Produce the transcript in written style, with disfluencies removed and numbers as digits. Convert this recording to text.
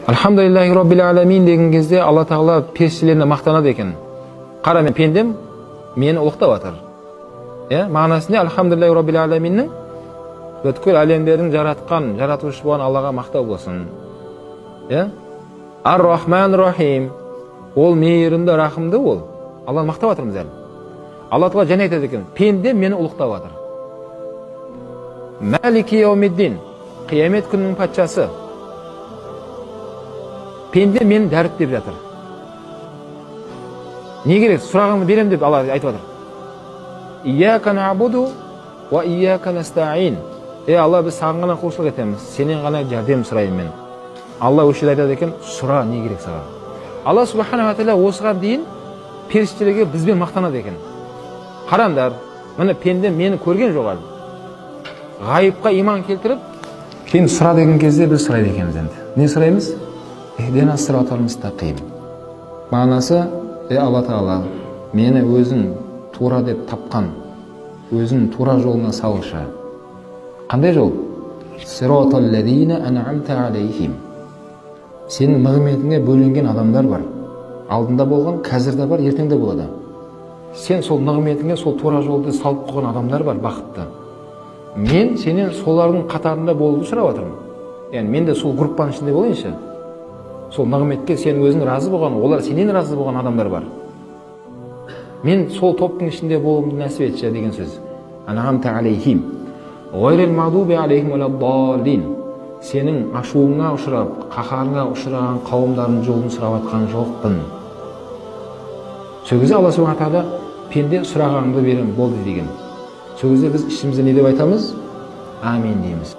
Alhamdulillahi Rabbil Alamin деген кезде Алла Тағала періштелеріне мақтанады екен. Қара, мен пендем, мені ұлықтап жатыр. Мағынасында Alhamdulillahi Rabbil Alaminнің бүткіл әлемдерін жаратқан, жаратушы болған Аллаға мақтау болсын. Ар-Рахман Рахим, ол мейірімді, рахымды ол. Алланы мақтап жатырмыз әлі. Алла Тағала және айтады екен, пендем мені ұлықтап жатыр. Малики яумиддин, қиямет күнінің патшасы. Пенде мені дәріптеп жатыр. Не керек? Сұрағыңды берем деп Алла айтып жатыр. Ияка набуду ва ияка настаин. Алла, біз саған ғана құлшылық етеміз, сенен ғана жәрдем сұраймын мен. Алла өшір айтады екен, сұра, не керек саған? Алла субхана ва тағала осыған дейін періштелерге бізбен мақтанады екен. Қараңдар, міне пенде мені көрген жоқ әлі. Ғайыпқа иман келтіріп, кейін сұра деген кезде біз сұрайды екенбіз енді. Не сұраймыз? Ихдина сиротал мустақим. Мағынасы, Алла Тағала, мені өзің тура деп тапқан, өзің тура жолына салшы. Қандай жол? Сиротал лазина ан'амта алейхим. Сенің нығметіңе бөленген адамдар бар. Алдында болған, қазірде бар, ертеңде болады. Сен сол нығметіңе, сол тура жолды салып қойған адамдар бар, бақытты. Мен сенен солардың қатарында болуды сұрап жатырмын. Яғни мен де сол группаның ішінде болайыншы. Сол нығметке сен өзің разы болған, олар сенен разы болған адамдар бар. Мен сол топтың ішінде болуымды нәсіп етші деген сөз. Ан'амта алейхим. Гайрил мағдуби алейхим валад-даллин. Сенің ашуыңа ұшырап, қаһарыңа ұшыраған қауымдардың жолын сұрап жатқан жоқпын. Сол кезде Алла субхана тағала пенде сұрағаныңды берем болды деген. Сол кезде біз ішімізде не деп айтамыз? Амин дейміз.